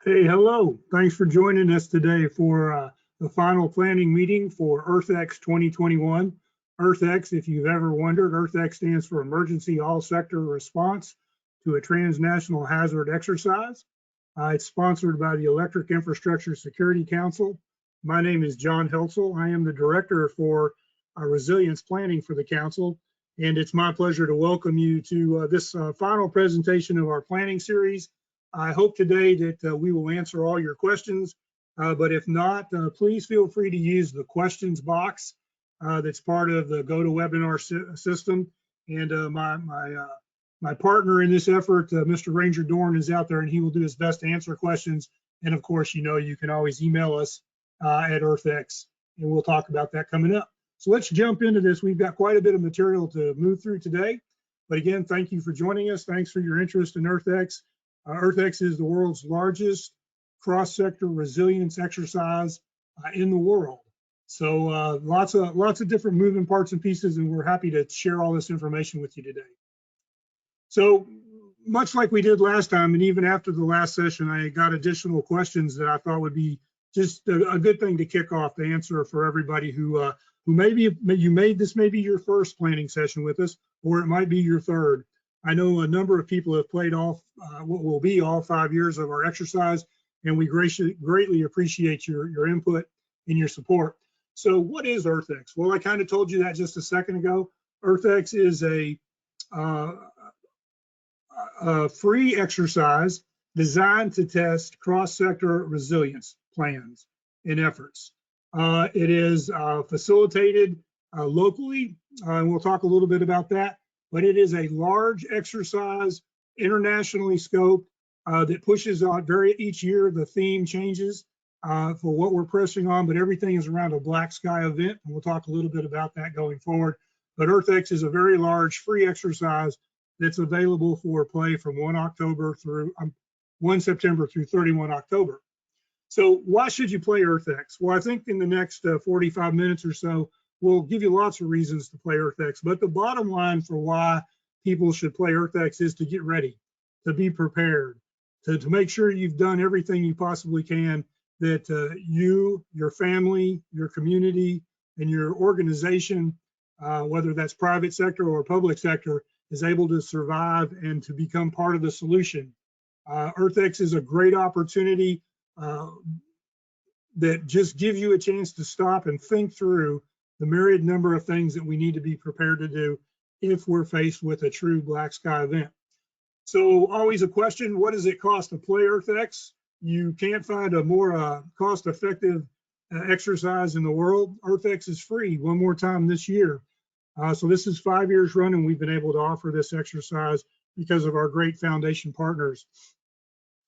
Hey, hello. Thanks for joining us today for the final planning meeting for EarthX 2021. EarthX, if you've ever wondered, EarthX stands for Emergency All Sector Response to a Transnational Hazard Exercise. It's sponsored by the Electric Infrastructure Security Council. My name is John Heltzel. I am the Director for Resilience Planning for the Council, and it's my pleasure to welcome you to this final presentation of our planning series. I hope today that we will answer all your questions, but if not, please feel free to use the questions box that's part of the GoToWebinar system. And my partner in this effort, Mr. Ranger Dorn, is out there and he will do his best to answer questions. And of course, you know, you can always email us at EarthX, and we'll talk about that coming up. So let's jump into this. We've got quite a bit of material to move through today. But again, thank you for joining us. Thanks for your interest in EarthX. EarthX is the world's largest cross-sector resilience exercise in the world. So lots of different moving parts and pieces, and we're happy to share all this information with you today. So much like we did last time, and even after the last session, I got additional questions that I thought would be just a good thing to kick off the answer for everybody who maybe this may be your first planning session with us, or it might be your third. I know a number of people have played off what will be all 5 years of our exercise, and we greatly appreciate your input and your support. So what is EarthX? Well, I kind of told you that just a second ago. EarthX is a free exercise designed to test cross-sector resilience plans and efforts. It is facilitated locally, and we'll talk a little bit about that. But it is a large exercise, internationally scoped, that pushes on each year. The theme changes for what we're pressing on, but everything is around a black sky event, and we'll talk a little bit about that going forward. But EarthX is a very large free exercise that's available for play from 1 September through 31 October. So why should you play EarthX? Well, I think in the next 45 minutes or so, we'll give you lots of reasons to play EarthX, but the bottom line for why people should play EarthX is to get ready, to be prepared, to make sure you've done everything you possibly can, that you, your family, your community, and your organization, whether that's private sector or public sector, is able to survive and to become part of the solution. EarthX is a great opportunity that just gives you a chance to stop and think through the myriad number of things that we need to be prepared to do if we're faced with a true black sky event. So always a question, what does it cost to play EarthX? You can't find a more cost-effective exercise in the world. EarthX is free one more time this year. So this is 5 years running. We've been able to offer this exercise because of our great foundation partners.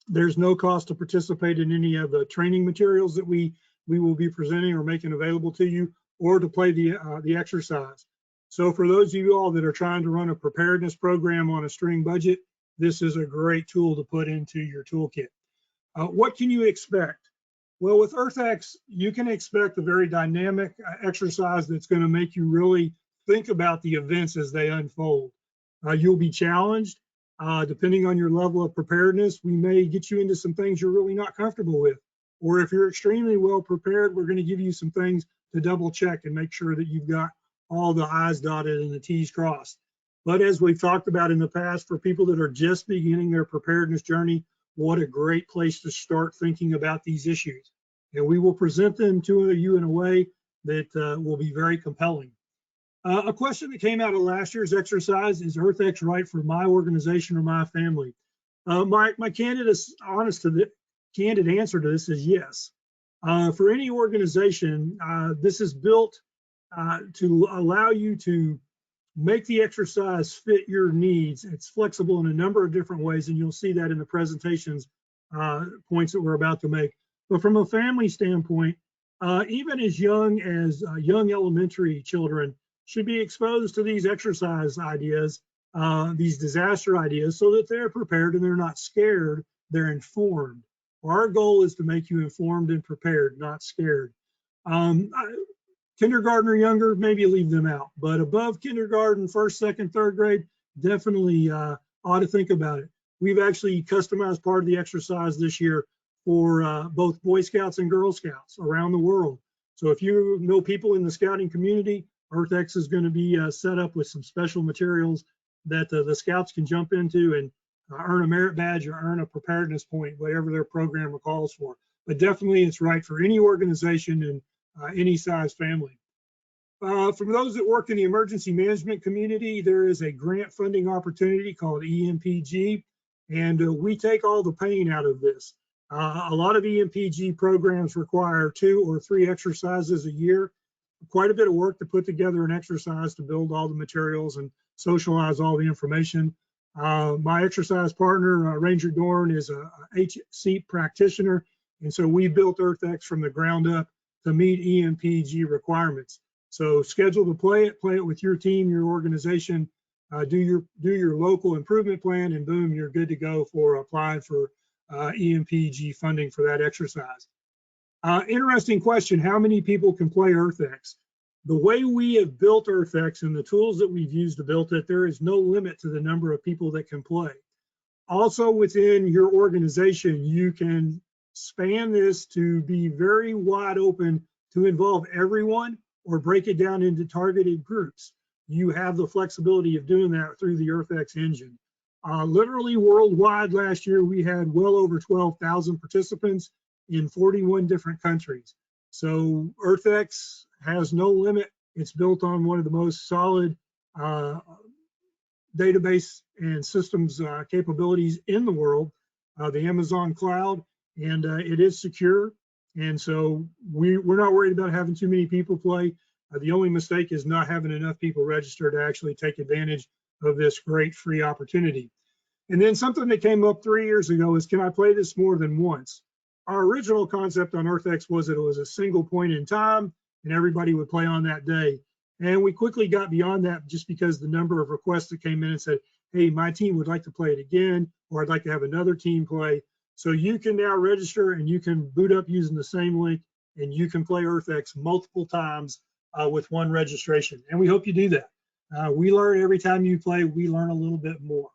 There's no cost to participate in any of the training materials that we will be presenting or making available to you, or to play the exercise. So for those of you all that are trying to run a preparedness program on a string budget, this is a great tool to put into your toolkit. What can you expect? Well, with EarthX, you can expect a very dynamic exercise that's going to make you really think about the events as they unfold. You'll be challenged. Depending on your level of preparedness, we may get you into some things you're really not comfortable with. Or if you're extremely well prepared, we're going to give you some things to double check and make sure that you've got all the I's dotted and the T's crossed. But as we've talked about in the past, for people that are just beginning their preparedness journey, what a great place to start thinking about these issues. And we will present them to you in a way that will be very compelling. A question that came out of last year's exercise is EarthX right for my organization or my family? My candid answer to this is yes. For any organization, this is built to allow you to make the exercise fit your needs. It's flexible in a number of different ways, and you'll see that in the presentations points that we're about to make. But from a family standpoint, even as young elementary children should be exposed to these exercise ideas, these disaster ideas, so that they're prepared and they're not scared, they're informed. Our goal is to make you informed and prepared, not scared. Kindergarten or younger, maybe leave them out, but above kindergarten, first, second, third grade, definitely ought to think about it. We've actually customized part of the exercise this year for both Boy Scouts and Girl Scouts around the world. So if you know people in the scouting community, EarthX is going to be set up with some special materials that the scouts can jump into and earn a merit badge or earn a preparedness point, whatever their program calls for. But definitely it's right for any organization and any size family. For those that work in the emergency management community, there is a grant funding opportunity called EMPG, and we take all the pain out of this. A lot of EMPG programs require 2 or 3 exercises a year. Quite a bit of work to put together an exercise to build all the materials and socialize all the information. My exercise partner, Ranger Dorn, is a HC practitioner, and so we built EarthX from the ground up to meet EMPG requirements. So schedule to play it with your team, your organization, do your local improvement plan, and boom, you're good to go for applying for EMPG funding for that exercise. Interesting question, how many people can play EarthX? The way we have built EarthX and the tools that we've used to build it, there is no limit to the number of people that can play. Also within your organization, you can span this to be very wide open to involve everyone or break it down into targeted groups. You have the flexibility of doing that through the EarthX engine. Literally worldwide last year, we had well over 12,000 participants in 41 different countries. So EarthX has no limit. It's built on one of the most solid database and systems capabilities in the world, the Amazon cloud, and it is secure. And so we're not worried about having too many people play. The only mistake is not having enough people register to actually take advantage of this great free opportunity. And then something that came up 3 years ago is, can I play this more than once? Our original concept on EarthX was that it was a single point in time and everybody would play on that day. And we quickly got beyond that just because the number of requests that came in and said, hey, my team would like to play it again, or I'd like to have another team play. So you can now register and you can boot up using the same link and you can play EarthX multiple times with one registration. And we hope you do that. We learn every time you play, we learn a little bit more.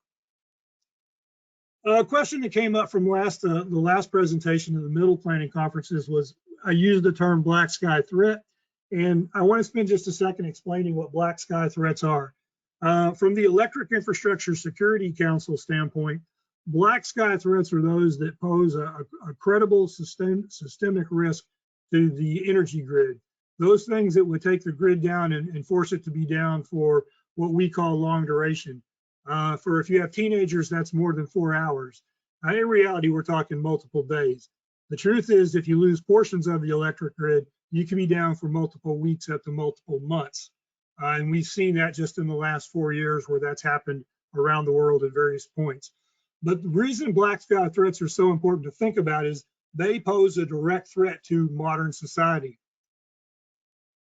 A question that came up from the last presentation of the middle planning conferences was, I used the term black sky threat, and I want to spend just a second explaining what black sky threats are. From the Electric Infrastructure Security Council standpoint, black sky threats are those that pose a credible systemic risk to the energy grid. Those things that would take the grid down and force it to be down for what we call long duration. For if you have teenagers, that's more than 4 hours. In reality, we're talking multiple days. The truth is, if you lose portions of the electric grid, you can be down for multiple weeks up to multiple months. And we've seen that just in the last 4 years where that's happened around the world at various points. But the reason black sky threats are so important to think about is they pose a direct threat to modern society.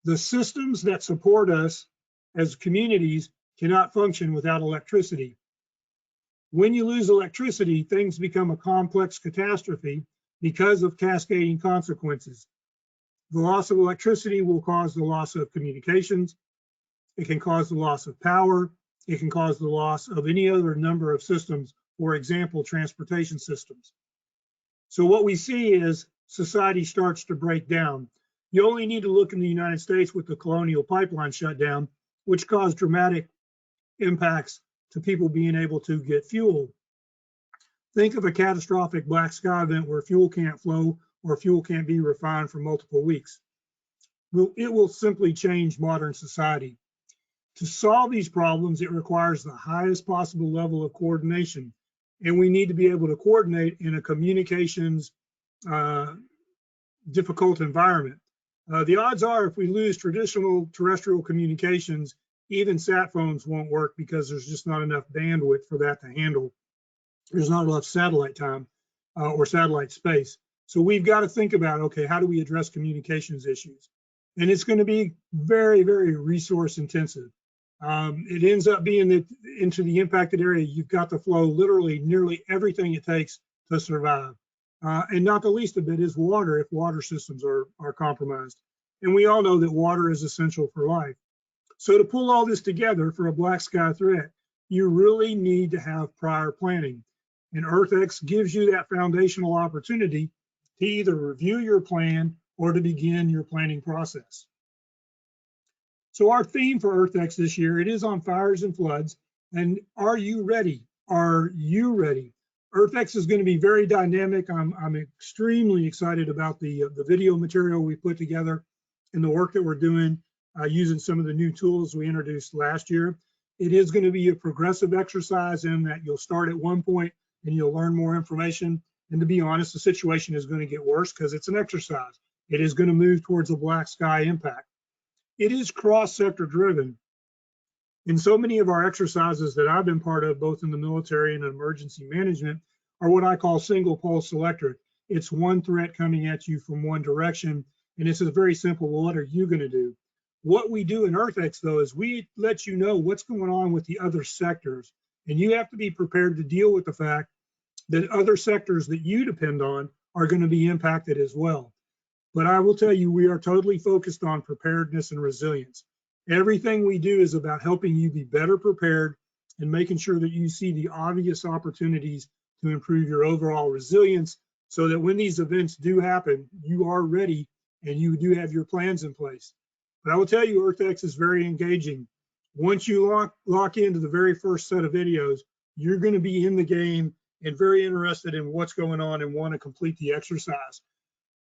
The systems that support us as communities cannot function without electricity. When you lose electricity, things become a complex catastrophe because of cascading consequences. The loss of electricity will cause the loss of communications. It can cause the loss of power. It can cause the loss of any other number of systems, for example, transportation systems. So what we see is society starts to break down. You only need to look in the United States with the Colonial Pipeline shutdown, which caused dramatic impacts to people being able to get fuel. Think of a catastrophic black sky event where fuel can't flow or fuel can't be refined for multiple weeks. It will simply change modern society. To solve these problems, it requires the highest possible level of coordination, and we need to be able to coordinate in a communications difficult environment. The odds are if we lose traditional terrestrial communications, even sat phones won't work because there's just not enough bandwidth for that to handle. There's not enough satellite time or satellite space. So we've got to think about, okay, how do we address communications issues? And it's going to be very, very resource intensive. It ends up being that into the impacted area, you've got to flow literally nearly everything it takes to survive. And not the least of it is water, if water systems are compromised. And we all know that water is essential for life. So to pull all this together for a black sky threat, you really need to have prior planning. And EarthX gives you that foundational opportunity to either review your plan or to begin your planning process. So our theme for EarthX this year, it is on fires and floods. And are you ready? Are you ready? EarthX is going to be very dynamic. I'm extremely excited about the video material we put together and the work that we're doing using some of the new tools we introduced last year. It is going to be a progressive exercise in that you'll start at one point and you'll learn more information. And to be honest, the situation is going to get worse because it's an exercise. It is going to move towards a black sky impact. It is cross-sector driven. And so many of our exercises that I've been part of, both in the military and in emergency management, are what I call single pulse electric. It's one threat coming at you from one direction. And it's a very simple, well, what are you going to do? What we do in EarthX, though, is we let you know what's going on with the other sectors. And you have to be prepared to deal with the fact that other sectors that you depend on are going to be impacted as well. But I will tell you, we are totally focused on preparedness and resilience. Everything we do is about helping you be better prepared and making sure that you see the obvious opportunities to improve your overall resilience so that when these events do happen, you are ready and you do have your plans in place. But I will tell you, EarthX is very engaging. Once you lock into the very first set of videos, you're going to be in the game and very interested in what's going on and want to complete the exercise.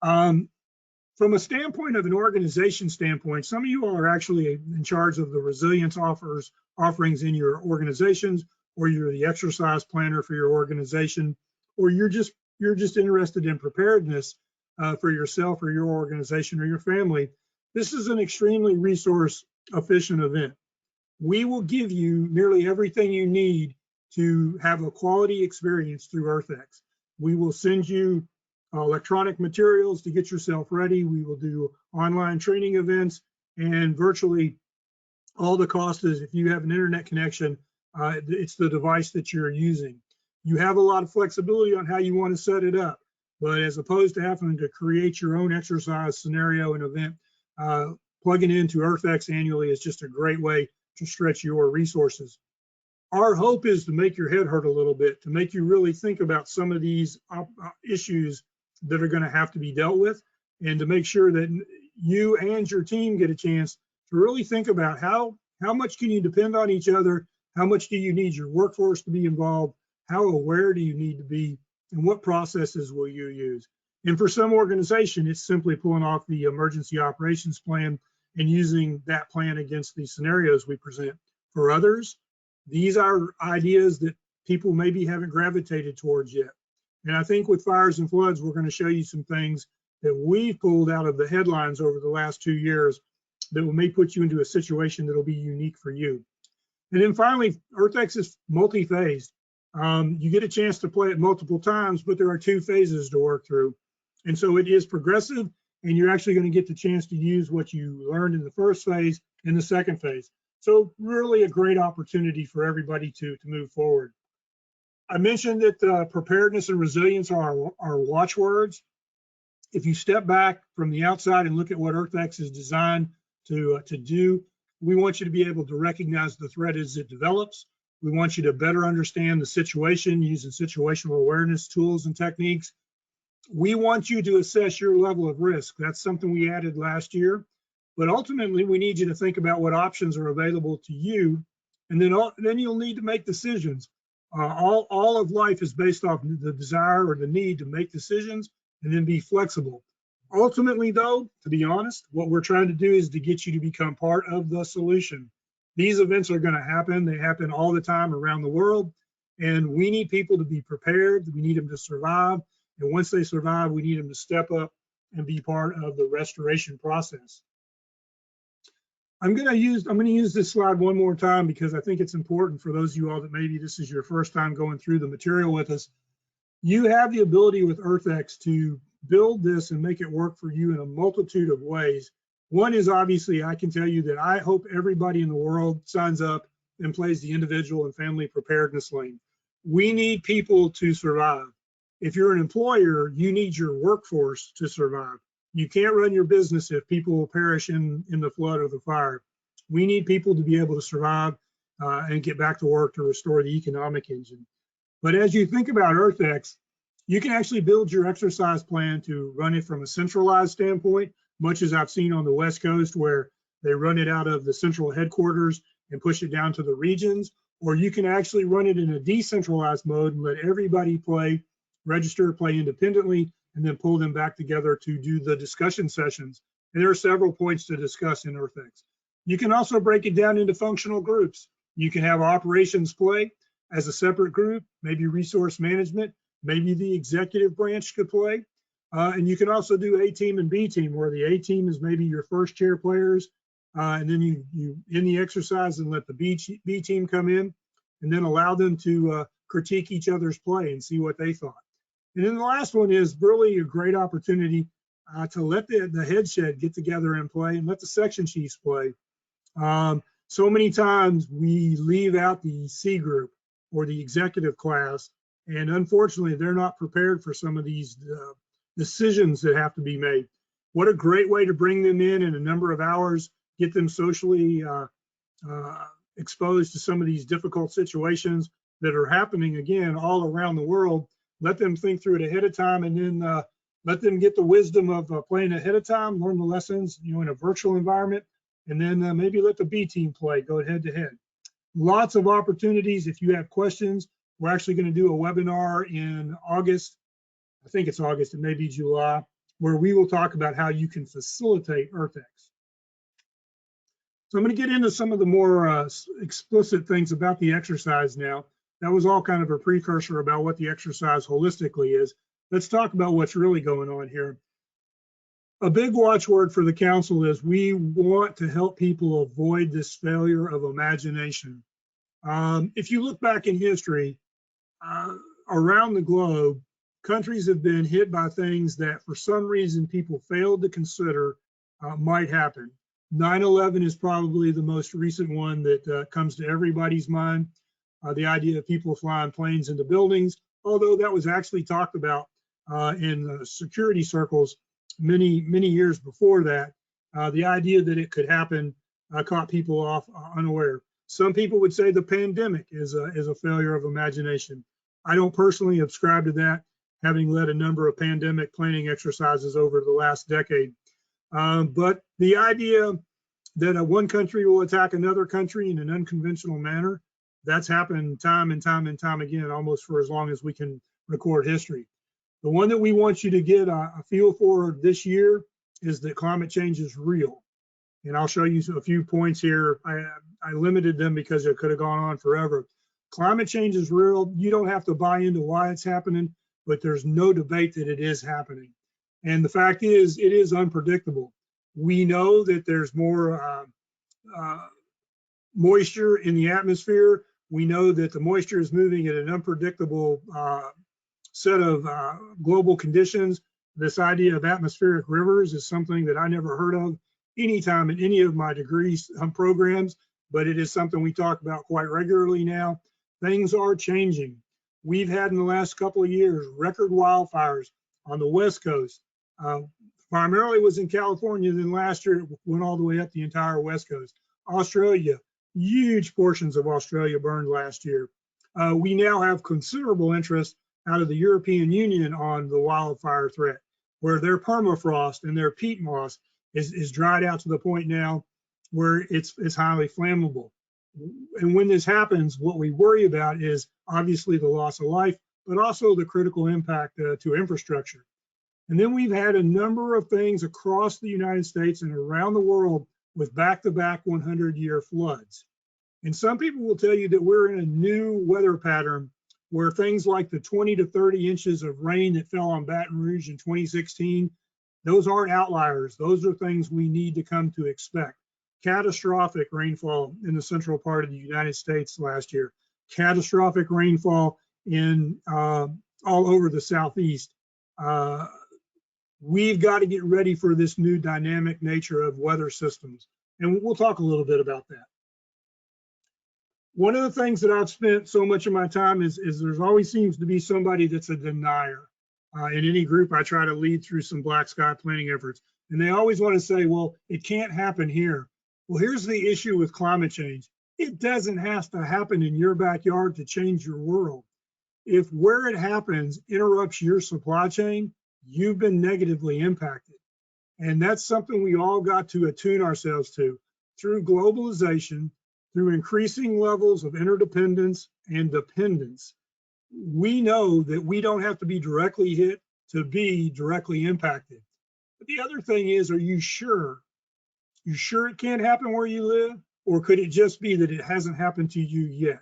From a standpoint of an organization standpoint, some of you all are actually in charge of the resilience offerings in your organizations, or you're the exercise planner for your organization, or you're just interested in preparedness for yourself or your organization or your family. This is an extremely resource efficient event. We will give you nearly everything you need to have a quality experience through EarthX. We will send you electronic materials to get yourself ready. We will do online training events, and virtually all the cost is if you have an internet connection, it's the device that you're using. You have a lot of flexibility on how you want to set it up, but as opposed to having to create your own exercise scenario and event, plugging into EarthX annually is just a great way to stretch your resources. Our hope is to make your head hurt a little bit, to make you really think about some of these issues that are going to have to be dealt with, and to make sure that you and your team get a chance to really think about how much can you depend on each other, how much do you need your workforce to be involved, how aware do you need to be, and what processes will you use. And for some organization, it's simply pulling off the emergency operations plan and using that plan against the scenarios we present. For others, these are ideas that people maybe haven't gravitated towards yet. And I think with fires and floods, we're going to show you some things that we've pulled out of the headlines over the last 2 years that may put you into a situation that'll be unique for you. And then finally, EarthX is multi-phased. You get a chance to play it multiple times, but there are 2 phases to work through. And so it is progressive, and you're actually going to get the chance to use what you learned in the first phase in the second phase. So really a great opportunity for everybody to move forward. I mentioned that preparedness and resilience are our watchwords. If you step back from the outside and look at what EarthX is designed to do, we want you to be able to recognize the threat as it develops. We want you to better understand the situation using situational awareness tools and techniques. We want you to assess your level of risk. That's something we added last year. But ultimately, we need you to think about what options are available to you, and then you'll need to make decisions. All of life is based off the desire or the need to make decisions and then be flexible. Ultimately, though, to be honest, what we're trying to do is to get you to become part of the solution. These events are going to happen. They happen all the time around the world, and we need people to be prepared. We need them to survive, and once they survive, we need them to step up and be part of the restoration process. I'm going to use this slide one more time because I think it's important for those of you all that maybe this is your first time going through the material with us. You have the ability with EarthX to build this and make it work for you in a multitude of ways. One is obviously, I can tell you that I hope everybody in the world signs up and plays the individual and family preparedness lane. We need people to survive. If you're an employer, you need your workforce to survive. You can't run your business if people will perish in the flood or the fire. We need people to be able to survive and get back to work to restore the economic engine. But as you think about EarthX, You can actually build your exercise plan to run it from a centralized standpoint, much as I've seen on the West Coast where they run it out of the central headquarters and push it down to the regions, or you can actually run it in a decentralized mode and let everybody register, play independently, and then pull them back together to do the discussion sessions. And there are several points to discuss in EarthX. You can also break it down into functional groups. You can have operations play as a separate group, maybe resource management, maybe the executive branch could play. And you can also do A team and B team, where the A team is maybe your first chair players, and then you in the exercise and let the B team come in, and then allow them to critique each other's play and see what they thought. And then the last one is really a great opportunity to let the head shed get together and play, and let the section chiefs play. So many times we leave out the C group or the executive class, and unfortunately they're not prepared for some of these decisions that have to be made. What a great way to bring them in a number of hours, get them socially exposed to some of these difficult situations that are happening again all around the world. Let them think through it ahead of time, and then let them get the wisdom of playing ahead of time, learn the lessons, in a virtual environment, and then maybe let the B team play, go head to head. Lots of opportunities. If you have questions, we're actually going to do a webinar in August. I think it's August, it may be July, where we will talk about how you can facilitate EarthX. So I'm going to get into some of the more explicit things about the exercise now. That was all kind of a precursor about what the exercise holistically is. Let's talk about what's really going on here. A big watchword for the council is we want to help people avoid this failure of imagination. If you look back in history, around the globe, countries have been hit by things that for some reason people failed to consider might happen. 9/11 is probably the most recent one that comes to everybody's mind. The idea of people flying planes into buildings, although that was actually talked about in security circles many years before that. The idea that it could happen caught people off unaware. Some people would say the pandemic is a failure of imagination. I don't personally subscribe to that, having led a number of pandemic planning exercises over the last decade. But the idea that one country will attack another country in an unconventional manner, that's happened time and time and time again, almost for as long as we can record history. The one that we want you to get a feel for this year is that climate change is real. And I'll show you a few points here. I limited them because it could have gone on forever. Climate change is real. You don't have to buy into why it's happening, but there's no debate that it is happening. And the fact is, it is unpredictable. We know that there's more moisture in the atmosphere. We know that the moisture is moving at an unpredictable set of global conditions. This idea of atmospheric rivers is something that I never heard of anytime in any of my degrees programs, but it is something we talk about quite regularly now. Things are changing. We've had in the last couple of years record wildfires on the West Coast. Primarily was in California, then last year it went all the way up the entire West Coast. Australia, huge portions of Australia burned last year. We now have considerable interest out of the European Union on the wildfire threat, where their permafrost and their peat moss is dried out to the point now where it's highly flammable. And when this happens, what we worry about is obviously the loss of life, but also the critical impact to infrastructure. And then we've had a number of things across the United States and around the world with back-to-back 100-year floods. And some people will tell you that we're in a new weather pattern where things like the 20 to 30 inches of rain that fell on Baton Rouge in 2016, those aren't outliers. Those are things we need to come to expect. Catastrophic rainfall in the central part of the United States last year. Catastrophic rainfall in all over the Southeast. We've got to get ready for this new dynamic nature of weather systems. And we'll talk a little bit about that. One of the things that I've spent so much of my time is there's always seems to be somebody that's a denier. In any group I try to lead through some black sky planning efforts. And they always want to say, well, it can't happen here. Well, here's the issue with climate change. It doesn't have to happen in your backyard to change your world. If where it happens interrupts your supply chain, you've been negatively impacted. And that's something we all got to attune ourselves to through globalization, through increasing levels of interdependence and dependence. We know that we don't have to be directly hit to be directly impacted. But the other thing is, are you sure? You sure it can't happen where you live? Or could it just be that it hasn't happened to you yet?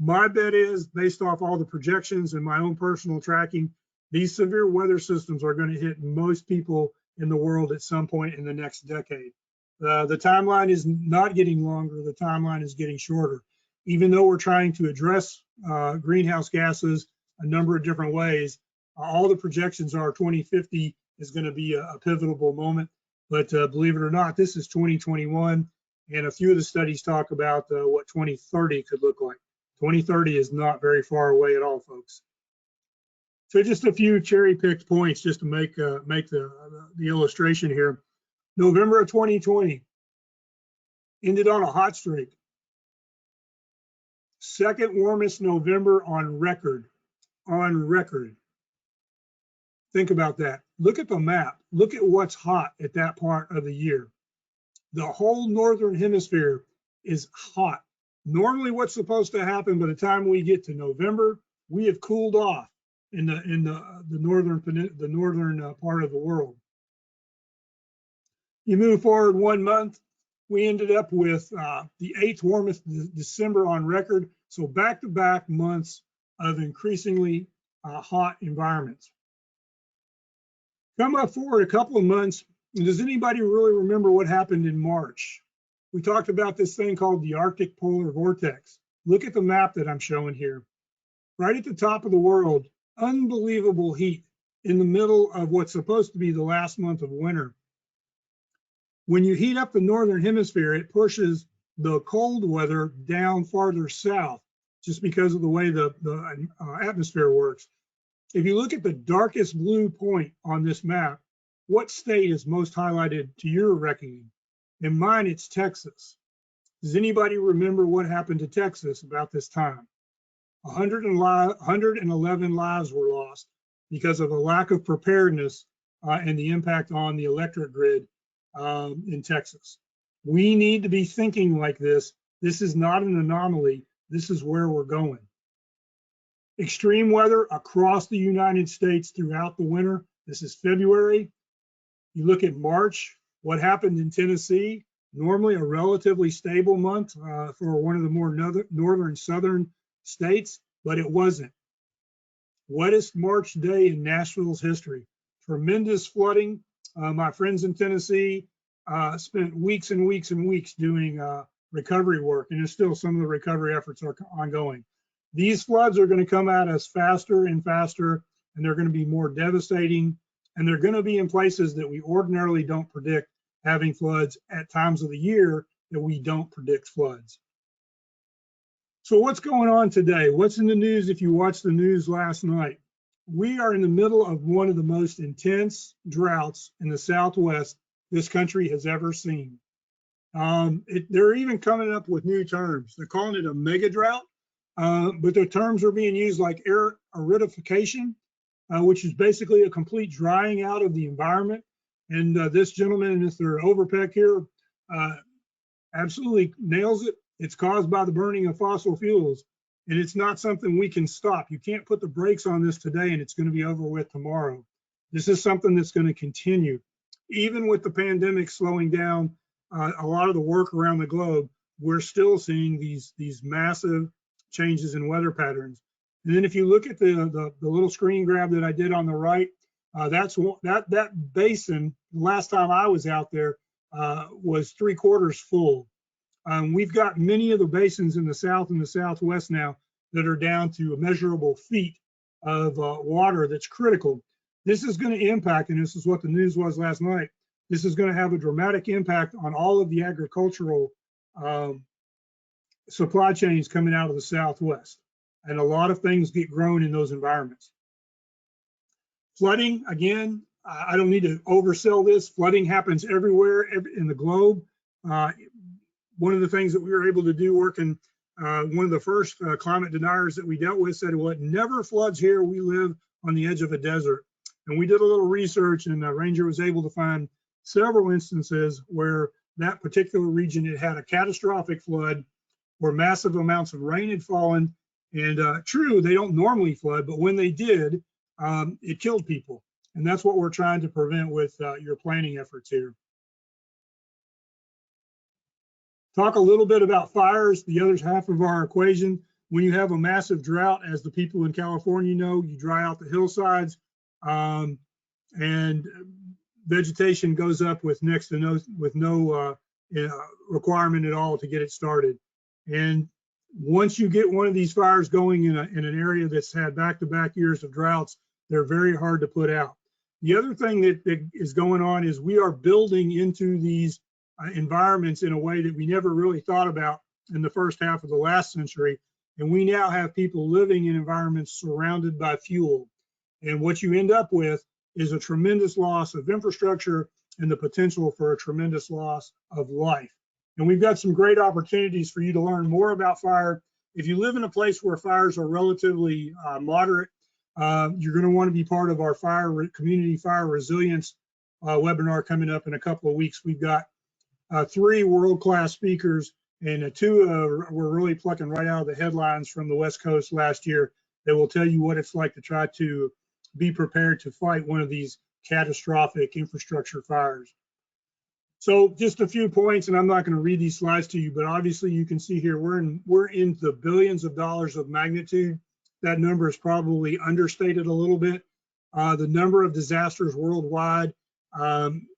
My bet is, based off all the projections and my own personal tracking, these severe weather systems are going to hit most people in the world at some point in the next decade. The timeline is not getting longer, the timeline is getting shorter. Even though we're trying to address greenhouse gases a number of different ways, all the projections are 2050 is going to be a pivotal moment. But believe it or not, this is 2021, and a few of the studies talk about what 2030 could look like. 2030 is not very far away at all, folks. So just a few cherry-picked points just to make the illustration here. November of 2020 ended on a hot streak. Second warmest November on record. Think about that. Look at the map. Look at what's hot at that part of the year. The whole northern hemisphere is hot. Normally what's supposed to happen by the time we get to November, we have cooled off in the northern part of the world. You move forward 1 month, we ended up with the 8th warmest December on record. So back-to-back months of increasingly hot environments. Come up forward a couple of months, and does anybody really remember what happened in March? We talked about this thing called the Arctic Polar Vortex. Look at the map that I'm showing here. Right at the top of the world, unbelievable heat in the middle of what's supposed to be the last month of winter. When you heat up the northern hemisphere, it pushes the cold weather down farther south just because of the way the atmosphere works. If you look at the darkest blue point on this map, what state is most highlighted to your reckoning? In mine, it's Texas. Does anybody remember what happened to Texas about this time? 111 lives were lost because of a lack of preparedness and the impact on the electric grid in Texas. We need to be thinking like this. This is not an anomaly. This is where we're going. Extreme weather across the United States throughout the winter. This is February. You look at March, what happened in Tennessee, normally a relatively stable month for one of the more northern southern states, but it wasn't. Wettest March day in Nashville's history. Tremendous flooding. My friends in Tennessee spent weeks and weeks and weeks doing recovery work, and still some of the recovery efforts are ongoing. These floods are going to come at us faster and faster, and they're going to be more devastating, and they're going to be in places that we ordinarily don't predict having floods at times of the year that we don't predict floods. So what's going on today? What's in the news if you watched the news last night? We are in the middle of one of the most intense droughts in the Southwest this country has ever seen. They're even coming up with new terms. They're calling it a mega drought, but the terms are being used like aridification, which is basically a complete drying out of the environment. And this gentleman, Mr. Overpeck here, absolutely nails it. It's caused by the burning of fossil fuels, and it's not something we can stop. You can't put the brakes on this today and it's going to be over with tomorrow. This is something that's going to continue. Even with the pandemic slowing down a lot of the work around the globe, we're still seeing these massive changes in weather patterns. And then if you look at the little screen grab that I did on the right, that basin, last time I was out there, was 3/4 full. We've got many of the basins in the South and the Southwest now that are down to measurable feet of water that's critical. This is going to impact, and this is what the news was last night, this is going to have a dramatic impact on all of the agricultural supply chains coming out of the Southwest. And a lot of things get grown in those environments. Flooding, again, I don't need to oversell this. Flooding happens everywhere in the globe. One of the things that we were able to do working One of the first climate deniers that we dealt with said, well, it never floods here. We live on the edge of a desert. And we did a little research, and Ranger was able to find several instances where that particular region had had a catastrophic flood where massive amounts of rain had fallen. And true, they don't normally flood, but when they did, it killed people. And that's what we're trying to prevent with your planning efforts here. Talk a little bit about fires, the other half of our equation. When you have a massive drought, as the people in California know, you dry out the hillsides, and vegetation goes up with next to no requirement at all to get it started. And once you get one of these fires going in an area that's had back-to-back years of droughts, they're very hard to put out. The other thing that is going on is we are building into these environments in a way that we never really thought about in the first half of the last century. And we now have people living in environments surrounded by fuel. And what you end up with is a tremendous loss of infrastructure and the potential for a tremendous loss of life. And we've got some great opportunities for you to learn more about fire. If you live in a place where fires are relatively moderate, you're going to want to be part of our community fire resilience webinar coming up in a couple of weeks. We've got 3 world-class speakers, and 2 we're really plucking right out of the headlines from the West Coast last year that will tell you what it's like to try to be prepared to fight one of these catastrophic infrastructure fires. So just a few points, and I'm not going to read these slides to you, but obviously you can see here we're in the billions of dollars of magnitude. That number is probably understated a little bit. The number of disasters worldwide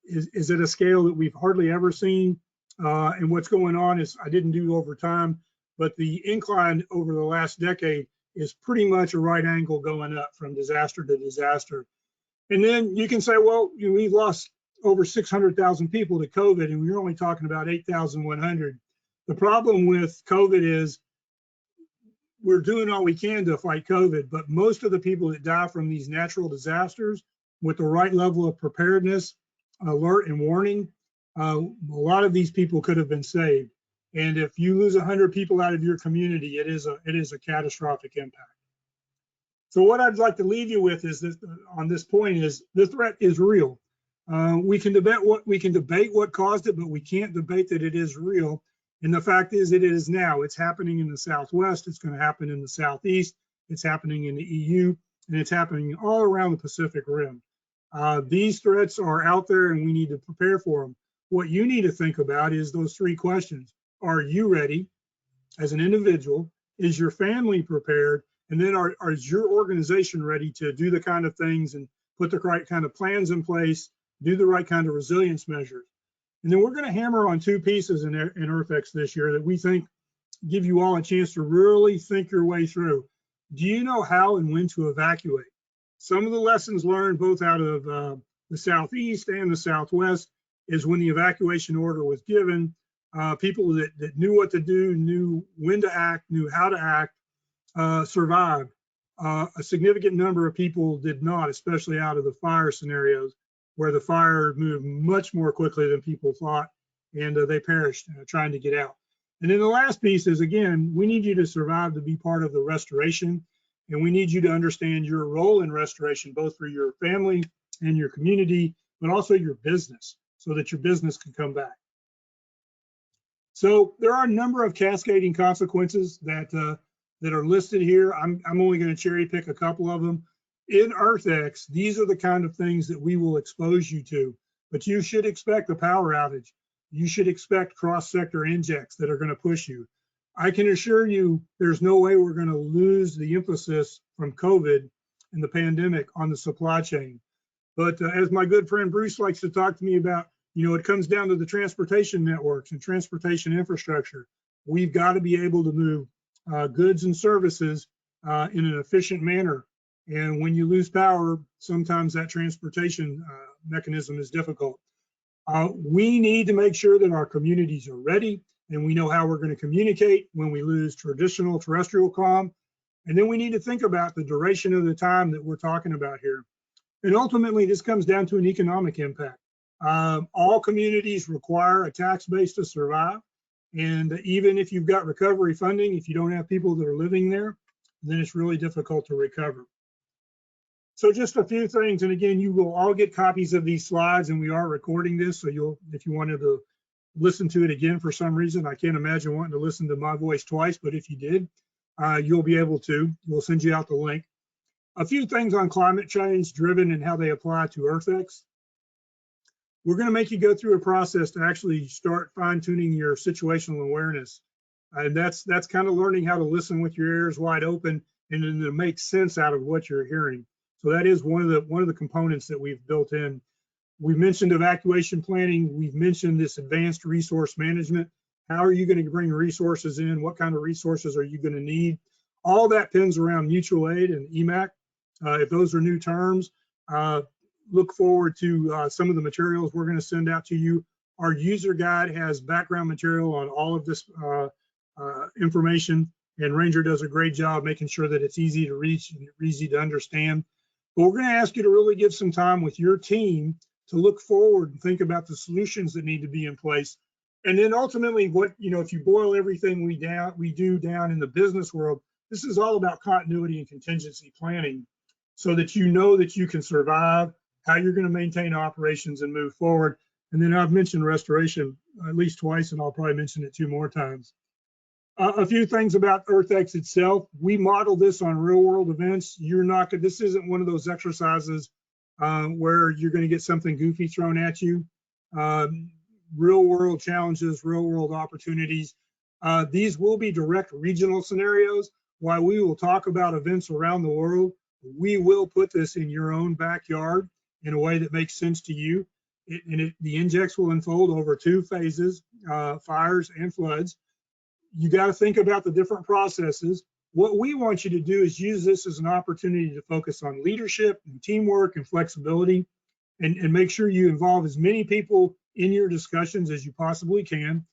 is at a scale that we've hardly ever seen. And what's going on is, I didn't do over time, but the incline over the last decade is pretty much a right angle going up from disaster to disaster. And then you can say, well, we've lost over 600,000 people to COVID, and we're only talking about 8,100. The problem with COVID is we're doing all we can to fight COVID, but most of the people that die from these natural disasters, with the right level of preparedness, alert, and warning, a lot of these people could have been saved. And if you lose 100 people out of your community, it is a catastrophic impact. So what I'd like to leave you with is this, on this point, is the threat is real. We can debate what caused it, but we can't debate that it is real. And the fact is, it is now. It's happening in the Southwest. It's going to happen in the Southeast. It's happening in the EU, and it's happening all around the Pacific Rim. These threats are out there, and we need to prepare for them. What you need to think about is those 3 questions. Are you ready as an individual? Is your family prepared? And then is your organization ready to do the kind of things and put the right kind of plans in place, do the right kind of resilience measures? And then we're going to hammer on 2 pieces in EarthX this year that we think give you all a chance to really think your way through. Do you know how and when to evacuate? Some of the lessons learned both out of the Southeast and the Southwest is when the evacuation order was given, people that knew what to do, knew when to act, knew how to act, survived. A significant number of people did not, especially out of the fire scenarios, where the fire moved much more quickly than people thought, and they perished trying to get out. And then the last piece is, again, we need you to survive to be part of the restoration, and we need you to understand your role in restoration, both for your family and your community, but also your business, so that your business can come back. So there are a number of cascading consequences that are listed here. I'm only going to cherry pick a couple of them. In EarthX, these are the kind of things that we will expose you to, but you should expect a power outage. You should expect cross-sector injects that are going to push you. I can assure you there's no way we're going to lose the emphasis from COVID and the pandemic on the supply chain. But as my good friend Bruce likes to talk to me about, it comes down to the transportation networks and transportation infrastructure. We've got to be able to move goods and services in an efficient manner. And when you lose power, sometimes that transportation mechanism is difficult. We need to make sure that our communities are ready, and we know how we're going to communicate when we lose traditional terrestrial comm. And then we need to think about the duration of the time that we're talking about here. And ultimately, this comes down to an economic impact. All communities require a tax base to survive. And even if you've got recovery funding, if you don't have people that are living there, then it's really difficult to recover. So just a few things, and again, you will all get copies of these slides, and we are recording this, so if you wanted to listen to it again for some reason, I can't imagine wanting to listen to my voice twice, but if you did, you'll be able to. We'll send you out the link. A few things on climate change driven and how they apply to EarthX. We're going to make you go through a process to actually start fine-tuning your situational awareness. And that's kind of learning how to listen with your ears wide open and then to make sense out of what you're hearing. So that is one of the components that we've built in. We mentioned evacuation planning. We've mentioned this advanced resource management. How are you going to bring resources in? What kind of resources are you going to need? All that pins around mutual aid and EMAC. If those are new terms, look forward to some of the materials we're going to send out to you. Our user guide has background material on all of this information, and Ranger does a great job making sure that it's easy to reach and easy to understand. But we're going to ask you to really give some time with your team to look forward and think about the solutions that need to be in place. And then ultimately, if you boil everything we do down in the business world, this is all about continuity and contingency planning so that you know that you can survive, how you're going to maintain operations and move forward. And then I've mentioned restoration at least twice, and I'll probably mention it 2 more times. A few things about EarthX itself. We model this on real world events. This isn't one of those exercises where you're going to get something goofy thrown at you. Real world challenges, real world opportunities. These will be direct regional scenarios. While we will talk about events around the world, we will put this in your own backyard in a way that makes sense to you. The injects will unfold over 2 phases, fires and floods. You got to think about the different processes. What we want you to do is use this as an opportunity to focus on leadership and teamwork and flexibility, and make sure you involve as many people in your discussions as you possibly can.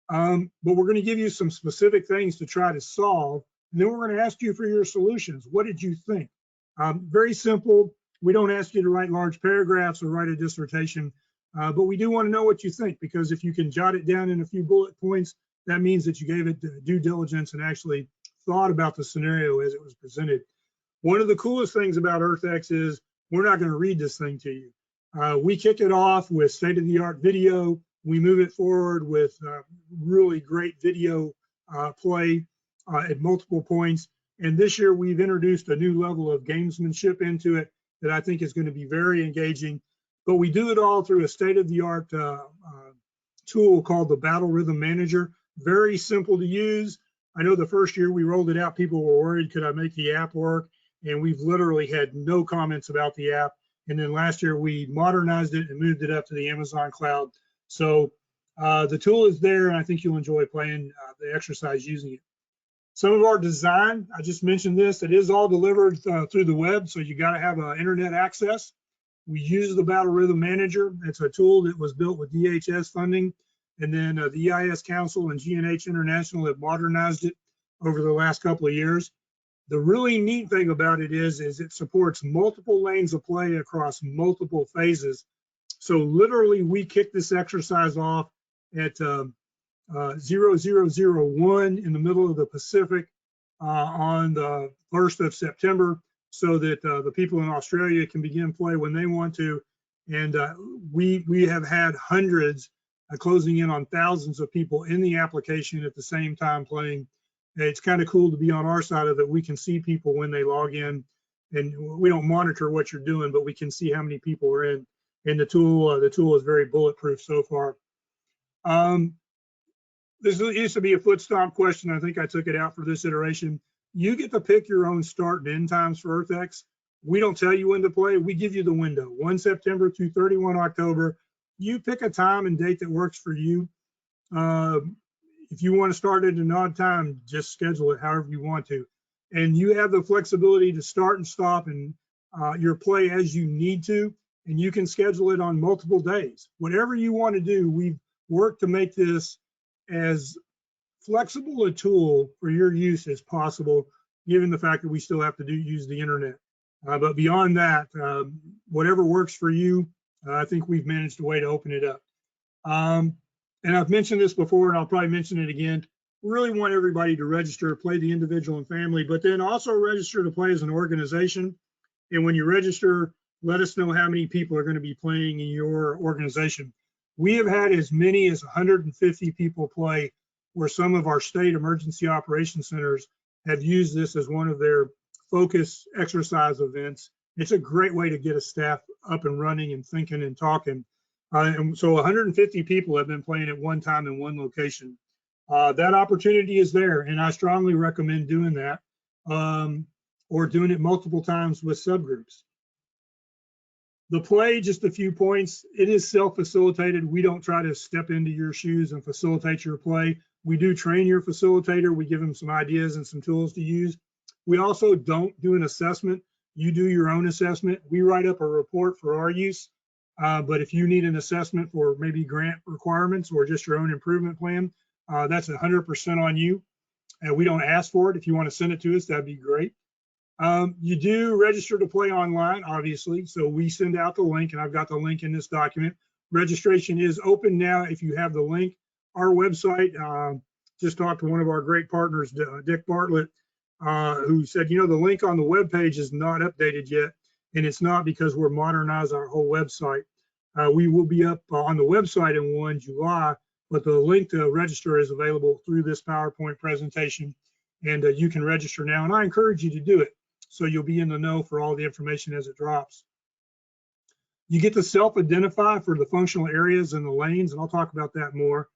But we're going to give you some specific things to try to solve, and then we're going to ask you for your solutions. What did you think? Very simple. We don't ask you to write large paragraphs or write a dissertation, but we do want to know what you think, because if you can jot it down in a few bullet points, that means that you gave it due diligence and actually thought about the scenario as it was presented. One of the coolest things about EarthX is we're not going to read this thing to you. We kick it off with state-of-the-art video. We move it forward with really great video play at multiple points. And this year we've introduced a new level of gamesmanship into it that I think is going to be very engaging. But we do it all through a state-of-the-art tool called the Battle Rhythm Manager. Very simple to use. I know the first year we rolled it out, people were worried, could I make the app work? And we've literally had no comments about the app. And then last year we modernized it and moved it up to the Amazon cloud. So the tool is there, and I think you'll enjoy playing the exercise using it. Some of our design, I just mentioned this, it is all delivered through the web, so you got to have internet access. We use the Battle Rhythm Manager. It's a tool that was built with DHS funding, and then the EIS Council and G&H International have modernized it over the last couple of years. The really neat thing about it is it supports multiple lanes of play across multiple phases. So literally, we kick this exercise off at 0001 in the middle of the Pacific on the 1st of September, so that the people in Australia can begin play when they want to. And we have had hundreds, closing in on thousands of people in the application at the same time playing. It's kind of cool to be on our side of it. We can see people when they log in, and we don't monitor what you're doing, but we can see how many people are in. And the tool is very bulletproof so far. This used to be a foot stomp question. I think I took it out for this iteration. You get to pick your own start and end times for EarthX. We don't tell you when to play. We give you the window, 1 September to 31 October. You pick a time and date that works for you. If you want to start at an odd time, just schedule it however you want to. And you have the flexibility to start and stop and your play as you need to, and you can schedule it on multiple days. Whatever you want to do, we've worked to make this as flexible a tool for your use as possible, given the fact that we still have to use the internet. But beyond that, whatever works for you, I think we've managed a way to open it up. And I've mentioned this before, and I'll probably mention it again. We really want everybody to register, play the individual and family, but then also register to play as an organization. And when you register, let us know how many people are going to be playing in your organization. We have had as many as 150 people play, where some of our state emergency operations centers have used this as one of their focus exercise events. It's a great way to get a staff up and running and thinking and talking. And so 150 people have been playing at one time in one location. That opportunity is there, and I strongly recommend doing that, or doing it multiple times with subgroups. The play, just a few points. It is self-facilitated. We don't try to step into your shoes and facilitate your play. We do train your facilitator. We give them some ideas and some tools to use. We also don't do an assessment. You do your own assessment. We write up a report for our use. But if you need an assessment for maybe grant requirements or just your own improvement plan, that's 100% on you. And we don't ask for it. If you want to send it to us, that'd be great. You do register to play online, obviously. So we send out the link, and I've got the link in this document. Registration is open now if you have the link. Our website, just talked to one of our great partners, Dick Bartlett, who said, the link on the web page is not updated yet. And it's not because we're modernizing our whole website. We will be up on the website in 1 July, but the link to register is available through this PowerPoint presentation, and you can register now. And I encourage you to do it, so you'll be in the know for all the information as it drops. You get to self-identify for the functional areas and the lanes, and I'll talk about that more.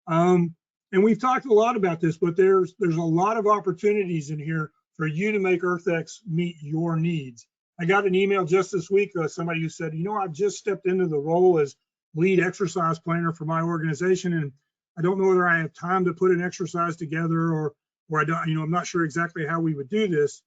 And we've talked a lot about this, but there's a lot of opportunities in here for you to make EarthX meet your needs. I got an email just this week, somebody who said, I've just stepped into the role as lead exercise planner for my organization, and I don't know whether I have time to put an exercise together, or I don't, I'm not sure exactly how we would do this.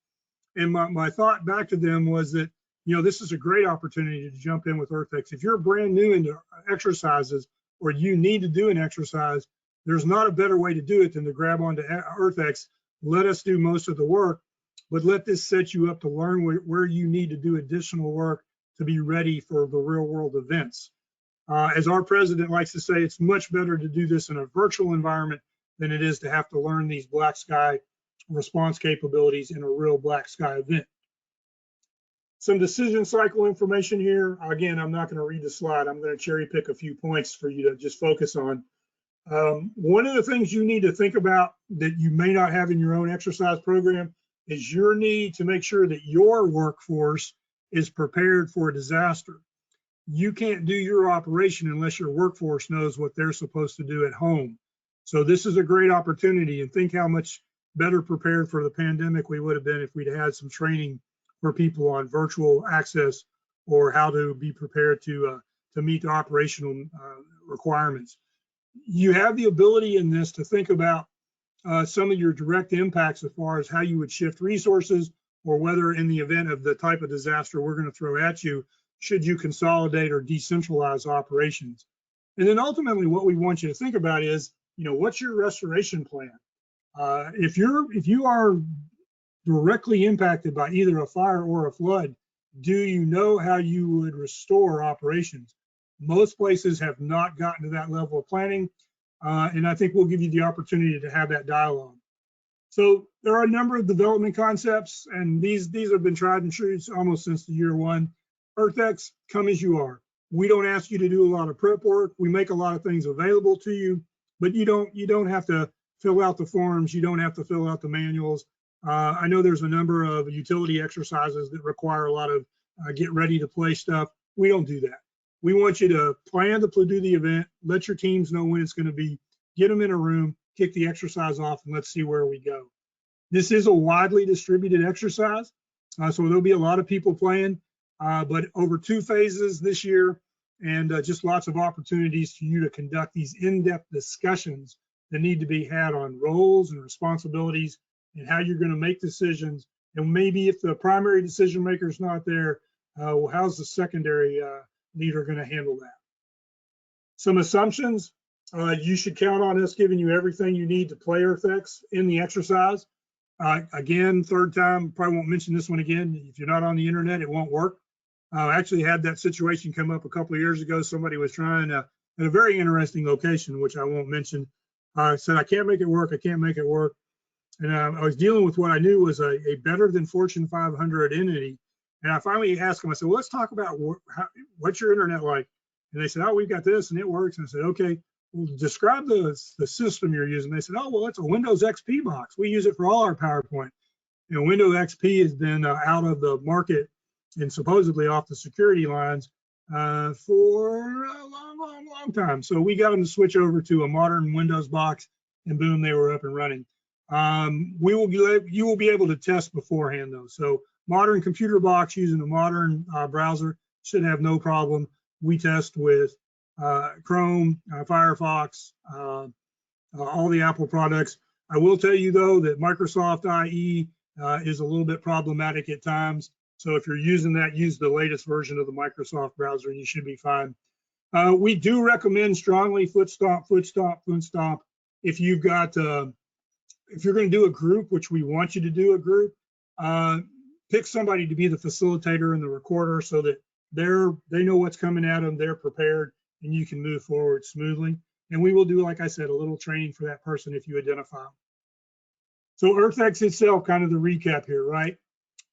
And my thought back to them was that, this is a great opportunity to jump in with EarthX. If you're brand new into exercises, or you need to do an exercise, there's not a better way to do it than to grab onto EarthX, let us do most of the work, but let this set you up to learn where you need to do additional work to be ready for the real world events. As our president likes to say, it's much better to do this in a virtual environment than it is to have to learn these black sky response capabilities in a real black sky event. Some decision cycle information here. Again, I'm not going to read the slide. I'm going to cherry pick a few points for you to just focus on. One of the things you need to think about that you may not have in your own exercise program is your need to make sure that your workforce is prepared for a disaster. You can't do your operation unless your workforce knows what they're supposed to do at home. So this is a great opportunity, and think how much better prepared for the pandemic we would have been if we'd had some training for people on virtual access or how to be prepared to meet the operational requirements. You have the ability in this to think about some of your direct impacts as far as how you would shift resources, or whether in the event of the type of disaster we're going to throw at you, should you consolidate or decentralize operations. And then ultimately what we want you to think about is, what's your restoration plan? If you are directly impacted by either a fire or a flood, do you know how you would restore operations? Most places have not gotten to that level of planning, and I think we'll give you the opportunity to have that dialogue. So there are a number of development concepts, and these have been tried and true almost since the year one. EarthX, come as you are. We don't ask you to do a lot of prep work. We make a lot of things available to you, but you don't have to fill out the forms. You don't have to fill out the manuals. I know there's a number of utility exercises that require a lot of get ready to play stuff. We don't do that. We want you to plan to do the event, let your teams know when it's going to be, get them in a room, kick the exercise off, and let's see where we go. This is a widely distributed exercise, so there'll be a lot of people playing, but over 2 phases this year, and just lots of opportunities for you to conduct these in-depth discussions that need to be had on roles and responsibilities and how you're going to make decisions. And maybe if the primary decision maker is not there, well, how's the secondary leader going to handle that? Some assumptions. You should count on us giving you everything you need to play EarthX in the exercise. Again, third time, probably won't mention this one again. If you're not on the internet, it won't work. I actually had that situation come up a couple of years ago. Somebody was trying a at a very interesting location, which I won't mention. Said, I can't make it work. I can't make it work. And I was dealing with what I knew was a better than Fortune 500 entity. And I finally asked them, I said, well, let's talk about what's your internet like? And they said, oh, we've got this and it works. And I said, okay, well, describe the system you're using. They said, oh, well, it's a Windows XP box. We use it for all our PowerPoint. You know, Windows XP has been out of the market and supposedly off the security lines for a long time. So we got them to switch over to a modern Windows box, and boom, they were up and running. You will be able to test beforehand though. So modern computer box using a modern browser should have no problem. We test with Chrome, Firefox, all the Apple products. I will tell you though that Microsoft IE is a little bit problematic at times. So if you're using that, use the latest version of the Microsoft browser and you should be fine. We do recommend strongly foot stomp. If you've got, if you're going to do a group, which we want you to do a group, pick somebody to be the facilitator and the recorder so that they know what's coming at them, they're prepared, and you can move forward smoothly. And we will do, like I said, a little training for that person if you identify them. So EarthX itself, kind of the recap here, right?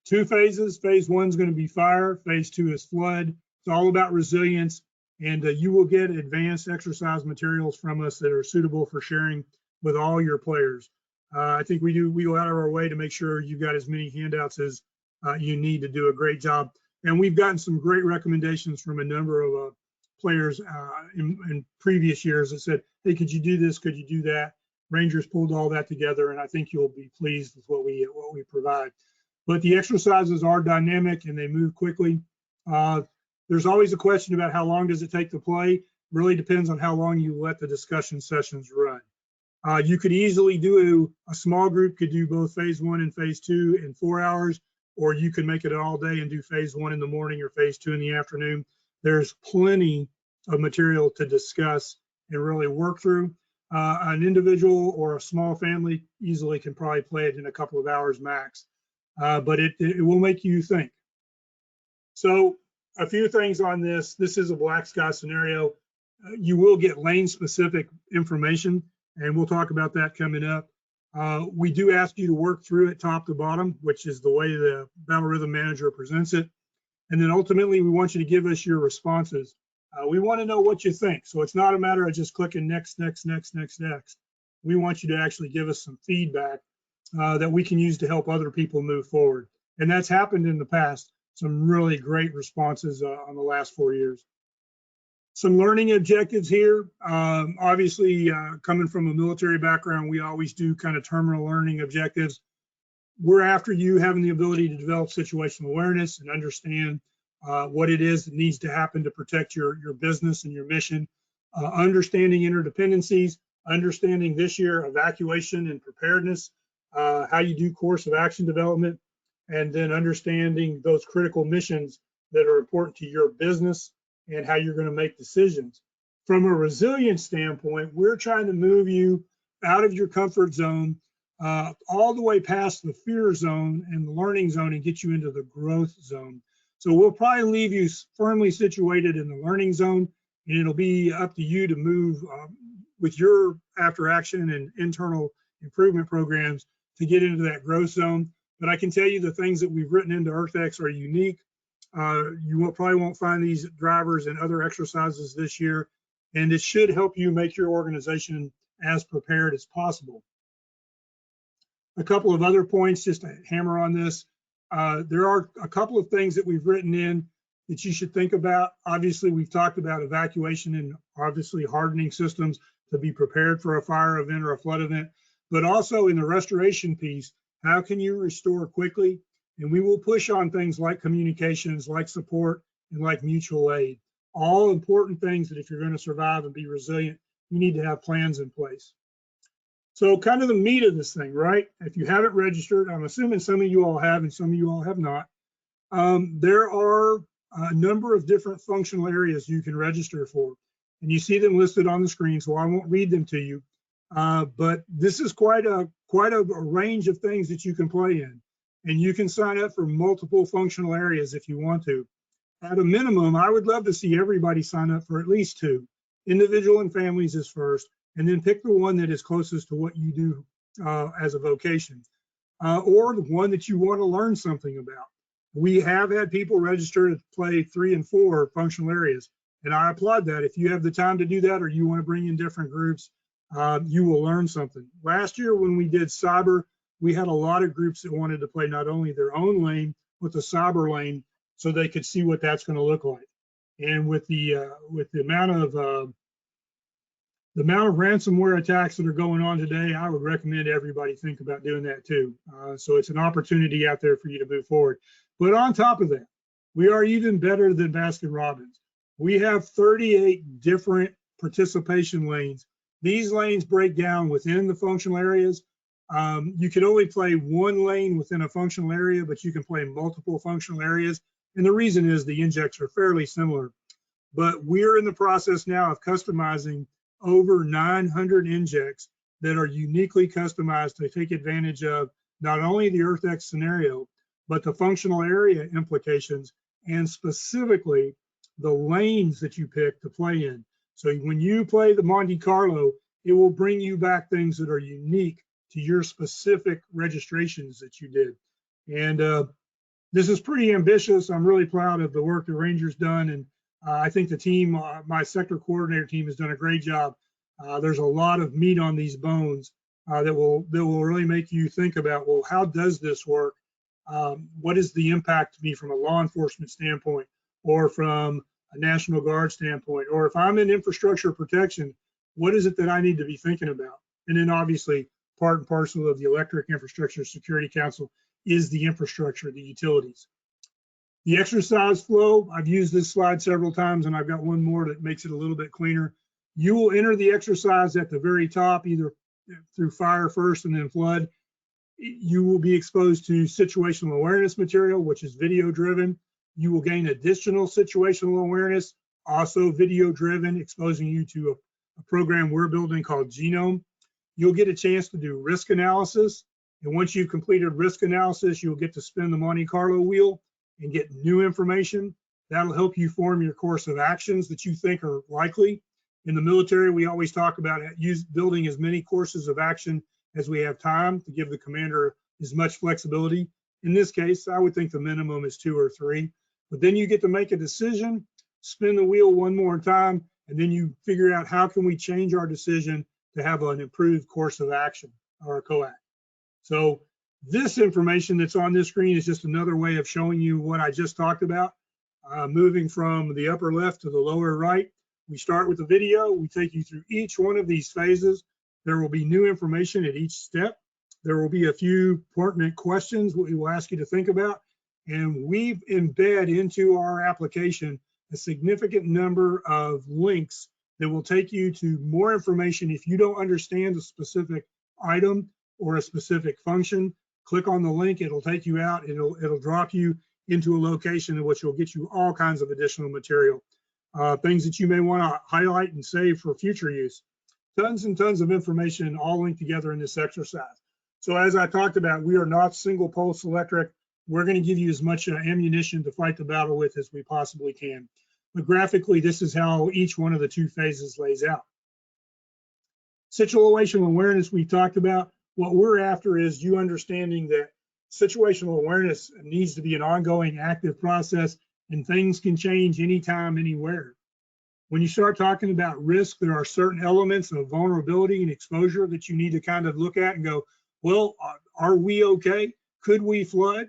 2 phases. Phase 1 is going to be fire. Phase 2 is flood. It's all about resilience. And you will get advanced exercise materials from us that are suitable for sharing with all your players. I think we go out of our way to make sure you've got as many handouts as you need to do a great job. And we've gotten some great recommendations from a number of players in previous years that said, hey, could you do this? Could you do that? Rangers pulled all that together, and I think you'll be pleased with what we provide. But the exercises are dynamic and they move quickly. There's always a question about how long does it take to play. Really depends on how long you let the discussion sessions run. You could easily do a small group could do both phase 1 and phase 2 in 4 hours, or you could make it all day and do phase 1 in the morning or phase 2 in the afternoon. There's plenty of material to discuss and really work through. An individual or a small family easily can probably play it in a couple of hours max, but it will make you think. So a few things on this. This is a black sky scenario. You will get lane specific information, and we'll talk about that coming up. We do ask you to work through it top to bottom, which is the way the Battle Rhythm Manager presents it. And then ultimately, we want you to give us your responses. We want to know what you think. So it's not a matter of just clicking next. We want you to actually give us some feedback that we can use to help other people move forward. And that's happened in the past. Some really great responses on the last 4 years. Some learning objectives here. Obviously, coming from a military background, we always do kind of terminal learning objectives. We're after you having the ability to develop situational awareness and understand what it is that needs to happen to protect your business and your mission. Understanding interdependencies, understanding this year evacuation and preparedness, how you do course of action development, and then understanding those critical missions that are important to your business and how you're going to make decisions. From a resilience standpoint, we're trying to move you out of your comfort zone, all the way past the fear zone and the learning zone and get you into the growth zone. So we'll probably leave you firmly situated in the learning zone, and it'll be up to you to move with your after action and internal improvement programs to get into that growth zone. But I can tell you the things that we've written into EarthX are unique. You probably won't find these drivers in other exercises this year, and it should help you make your organization as prepared as possible. A couple of other points just to hammer on this. There are a couple of things that we've written in that you should think about. Obviously, we've talked about evacuation and obviously hardening systems to be prepared for a fire event or a flood event, but also in the restoration piece, how can you restore quickly? And we will push on things like communications, like support, and like mutual aid. All important things that if you're going to survive and be resilient, you need to have plans in place. So kind of the meat of this thing, right? If you haven't registered, I'm assuming some of you all have and some of you all have not. There are a number of different functional areas you can register for. And you see them listed on the screen, so I won't read them to you. But this is quite a range of things that you can play in. And you can sign up for multiple functional areas if you want to. At a minimum, I would love to see everybody sign up for at least 2. Individual and families is first, and then pick the one that is closest to what you do as a vocation, or the one that you want to learn something about. We have had people register to play 3 and 4 functional areas, and I applaud that. If you have the time to do that, or you want to bring in different groups, you will learn something. Last year when we did cyber, we had a lot of groups that wanted to play not only their own lane, but the cyber lane, so they could see what that's going to look like. And with the amount of ransomware attacks that are going on today, I would recommend everybody think about doing that too. So it's an opportunity out there for you to move forward. But on top of that, we are even better than Baskin-Robbins. We have 38 different participation lanes. These lanes break down within the functional areas. You can only play one lane within a functional area, but you can play multiple functional areas. And the reason is the injects are fairly similar. But we're in the process now of customizing over 900 injects that are uniquely customized to take advantage of not only the EarthX scenario, but the functional area implications, and specifically the lanes that you pick to play in. So when you play the Monte Carlo, it will bring you back things that are unique to your specific registrations that you did. And this is pretty ambitious. I'm really proud of the work the Rangers done. And I think the team, my sector coordinator team, has done a great job. There's a lot of meat on these bones that will really make you think about, well, how does this work? What is the impact to me from a law enforcement standpoint, or from a National Guard standpoint, or if I'm in infrastructure protection, what is it that I need to be thinking about? And then obviously part and parcel of the Electric Infrastructure Security Council is the infrastructure, the utilities. The exercise flow, I've used this slide several times, and I've got one more that makes it a little bit cleaner. You will enter the exercise at the very top, either through fire first and then flood. You will be exposed to situational awareness material, which is video driven. You will gain additional situational awareness, also video driven, exposing you to a program we're building called Genome. You'll get a chance to do risk analysis. And once you've completed risk analysis, you'll get to spin the Monte Carlo wheel and get new information. That'll help you form your course of actions that you think are likely. In the military, we always talk about building as many courses of action as we have time to give the commander as much flexibility. In this case, I would think the minimum is 2 or 3. But then you get to make a decision, spin the wheel one more time, and then you figure out how can we change our decision to have an improved course of action or a COAC. So this information that's on this screen is just another way of showing you what I just talked about. Moving from the upper left to the lower right, we start with the video. We take you through each one of these phases. There will be new information at each step. There will be a few pertinent questions we will ask you to think about. And we embed into our application a significant number of links that will take you to more information. If you don't understand a specific item or a specific function, click on the link, it'll take you out, it'll drop you into a location in which will get you all kinds of additional material, things that you may want to highlight and save for future use. Tons and tons of information all linked together in this exercise. So as I talked about, we are not single pulse electric. We're going to give you as much ammunition to fight the battle with as we possibly can. But graphically, this is how each one of the 2 phases lays out. Situational awareness we talked about. What we're after is you understanding that situational awareness needs to be an ongoing, active process, and things can change anytime, anywhere. When you start talking about risk, there are certain elements of vulnerability and exposure that you need to kind of look at and go, well, are we okay? Could we flood?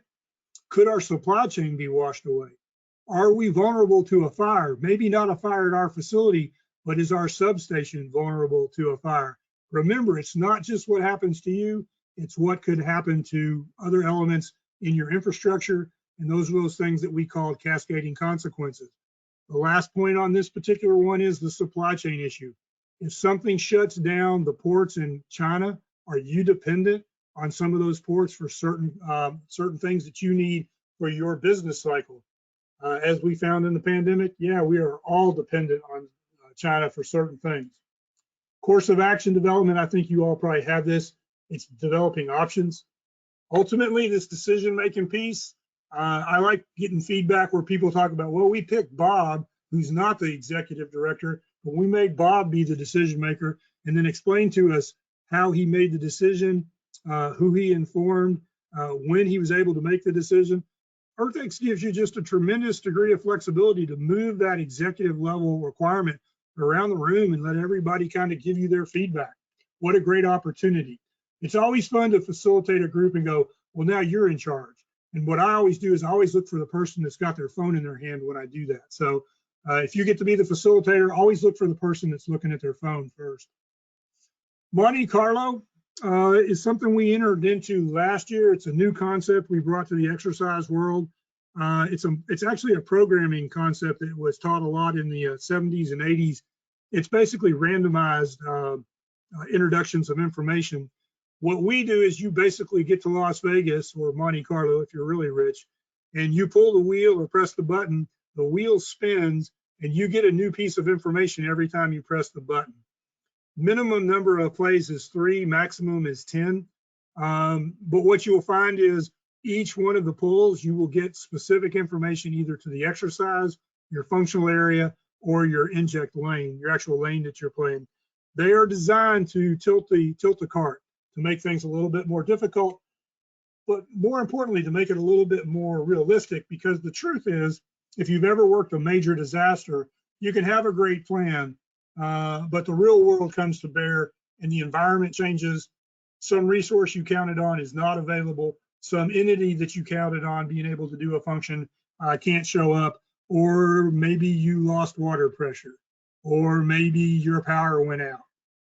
Could our supply chain be washed away? Are we vulnerable to a fire? Maybe not a fire at our facility, but is our substation vulnerable to a fire? Remember, it's not just what happens to you, it's what could happen to other elements in your infrastructure, and those are those things that we call cascading consequences. The last point on this particular one is the supply chain issue. If something shuts down the ports in China, are you dependent on some of those ports for certain things that you need for your business cycle? As we found in the pandemic, yeah, we are all dependent on China for certain things. Course of action development, I think you all probably have this. It's developing options. Ultimately, this decision-making piece, I like getting feedback where people talk about, well, we picked Bob, who's not the executive director, but we made Bob be the decision maker and then explain to us how he made the decision, who he informed, when he was able to make the decision. EarthX gives you just a tremendous degree of flexibility to move that executive level requirement around the room and let everybody kind of give you their feedback. What a great opportunity. It's always fun to facilitate a group and go, well, now you're in charge. And what I always do is I always look for the person that's got their phone in their hand when I do that. So if you get to be the facilitator, always look for the person that's looking at their phone first. Monte Carlo is something we entered into last year. It's a new concept we brought to the exercise world. It's actually a programming concept that was taught a lot in the 70s and 80s. It's basically randomized introductions of information. What we do is you basically get to Las Vegas or Monte Carlo if you're really rich, and you pull the wheel or press the button, the wheel spins, and you get a new piece of information every time you press the button. Minimum number of plays is 3, maximum is 10. But what you will find is each one of the pulls, you will get specific information either to the exercise, your functional area, or your inject lane, your actual lane that you're playing. They are designed to tilt the cart, to make things a little bit more difficult, but more importantly, to make it a little bit more realistic, because the truth is, if you've ever worked a major disaster, you can have a great plan, but the real world comes to bear and the environment changes. Some resource you counted on is not available. Some entity that you counted on being able to do a function can't show up, or maybe you lost water pressure, or maybe your power went out,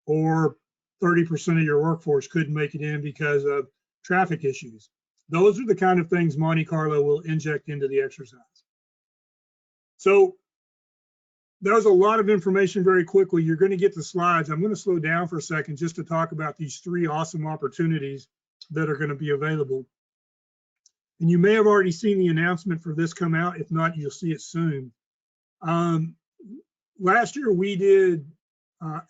or 30% of your workforce couldn't make it in because of traffic issues. Those are the kind of things Monte Carlo will inject into the exercise. So that was a lot of information very quickly. You're going to get the slides. I'm going to slow down for a second just to talk about these 3 awesome opportunities that are going to be available. And you may have already seen the announcement for this come out. If not, you'll see it soon. Last year, we did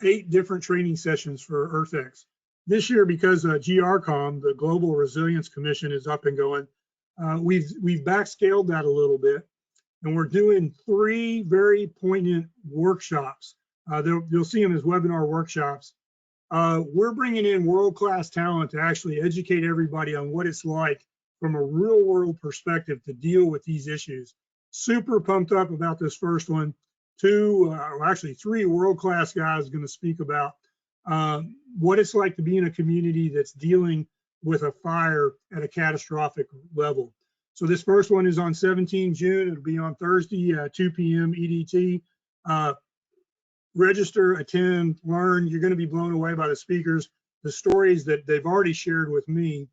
8 different training sessions for EarthX. This year, because GRCOM, the Global Resilience Commission, is up and going, we've backscaled that a little bit, and we're doing 3 very poignant workshops. You'll see them as webinar workshops. We're bringing in world-class talent to actually educate everybody on what it's like from a real-world perspective to deal with these issues. Super pumped up about this first one. 3 world-class guys going to speak about what it's like to be in a community that's dealing with a fire at a catastrophic level. So this first one is on 17 June. It'll be on Thursday, 2 p.m. EDT. Register, attend, learn. You're going to be blown away by the speakers, the stories that they've already shared with me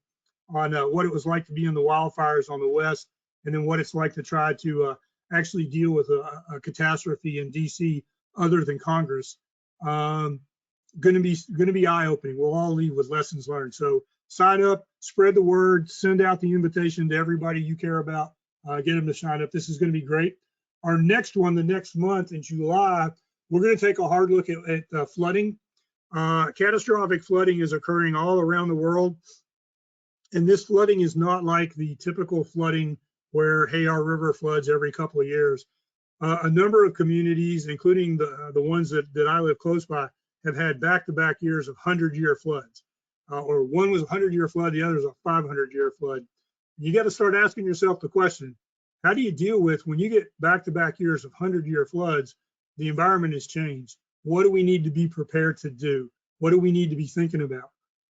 on what it was like to be in the wildfires on the West, and then what it's like to try to actually deal with a catastrophe in DC other than Congress. Going to be eye-opening. We'll all leave with lessons learned. So sign up, spread the word, send out the invitation to everybody you care about, get them to sign up. This is going to be great. Our next one, the next month in July, we're going to take a hard look at flooding. Catastrophic flooding is occurring all around the world. And this flooding is not like the typical flooding where, hey, our river floods every couple of years. A number of communities, including the ones that I live close by, have had back-to-back years of 100-year floods. Or one was a 100-year flood, the other is a 500-year flood. You got to start asking yourself the question, how do you deal with when you get back-to-back years of 100-year floods, the environment has changed? What do we need to be prepared to do? What do we need to be thinking about?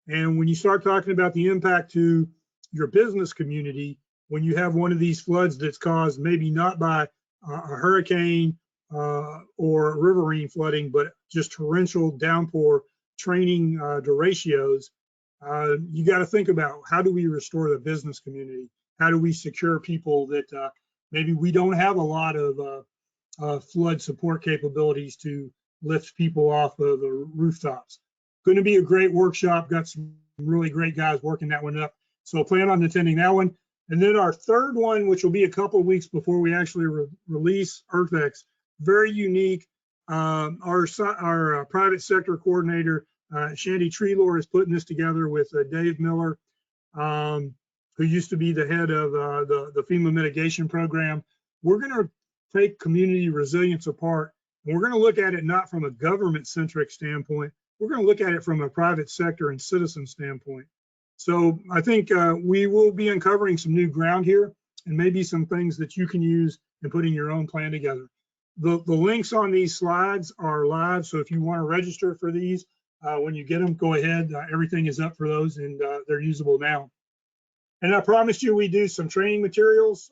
And when you start talking about the impact to your business community, when you have one of these floods that's caused maybe not by a hurricane or riverine flooding, but just torrential downpour training derechos, you got to think about, how do we restore the business community? How do we secure people that maybe we don't have a lot of flood support capabilities to lift people off of the rooftops? Going to be a great workshop. Got some really great guys working that one up. So plan on attending that one. And then our third one, which will be a couple of weeks before we actually release EarthX, very unique. Our private sector coordinator, Shandy Treelor, is putting this together with Dave Miller, who used to be the head of the FEMA mitigation program. We're going to take community resilience apart And we're going to look at it not from a government-centric standpoint. We're going to look at it from a private sector and citizen standpoint. So I think we will be uncovering some new ground here and maybe some things that you can use in putting your own plan together. The links on these slides are live, so if you want to register for these, when you get them, go ahead. Everything is up for those, and they're usable now. And I promised you we do some training materials.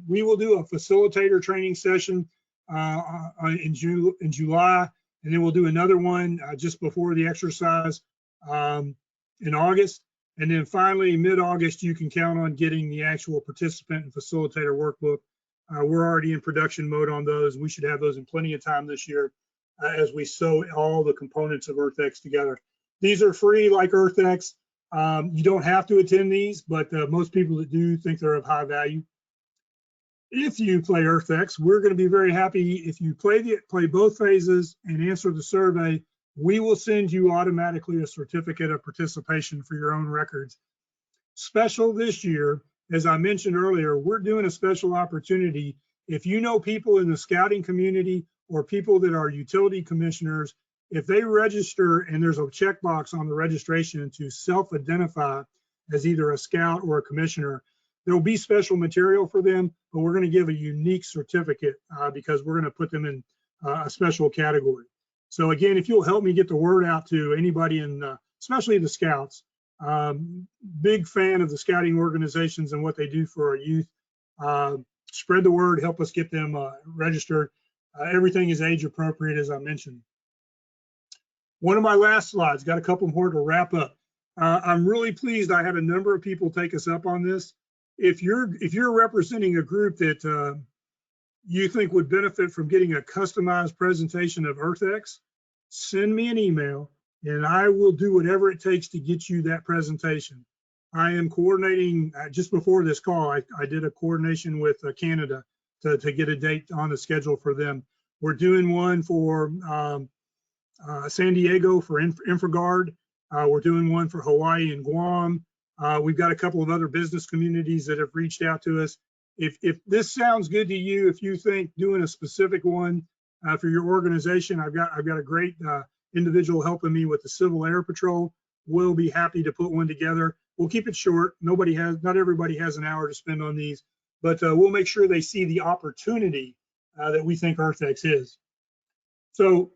We will do a facilitator training session in July, and then we'll do another one just before the exercise in August. And then finally, mid-August, you can count on getting the actual participant and facilitator workbook. We're already in production mode on those. We should have those in plenty of time this year as we sew all the components of EarthX together. These are free like EarthX. You don't have to attend these, but most people that do think they're of high value. If you play EarthX, we're going to be very happy if you play both phases and answer the survey. We will send you automatically a certificate of participation for your own records. Special this year, as I mentioned earlier, we're doing a special opportunity. If you know people in the scouting community or people that are utility commissioners, if they register and there's a checkbox on the registration to self-identify as either a scout or a commissioner, there'll be special material for them, but we're going to give a unique certificate because we're going to put them in a special category. So again, if you'll help me get the word out to anybody in, especially the scouts, big fan of the scouting organizations and what they do for our youth. Spread the word, help us get them registered. Everything is age appropriate, as I mentioned. One of my last slides, got a couple more to wrap up. I'm really pleased I had a number of people take us up on this. If you're representing a group that you think would benefit from getting a customized presentation of EarthX, send me an email and I will do whatever it takes to get you that presentation. I am coordinating, just before this call, I did a coordination with Canada to get a date on the schedule for them. We're doing one for San Diego for InfraGard. We're doing one for Hawaii and Guam. We've got a couple of other business communities that have reached out to us. If this sounds good to you, if you think doing a specific one for your organization, I've got a great individual helping me with the Civil Air Patrol. We'll be happy to put one together. We'll keep it short. Not everybody has an hour to spend on these, but we'll make sure they see the opportunity that we think EarthX is. So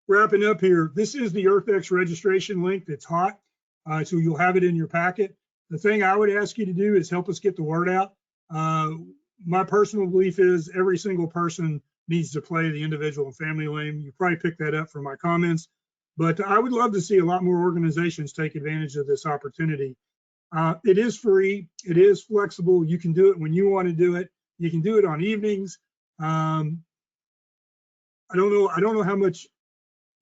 wrapping up here, this is the EarthX registration link that's hot. So you'll have it in your packet. The thing I would ask you to do is help us get the word out. My personal belief is every single person needs to play the individual and family lane. You probably picked that up from my comments, but I would love to see a lot more organizations take advantage of this opportunity. It is free, it is flexible. You can do it when you want to do it. You can do it on evenings. I don't know how much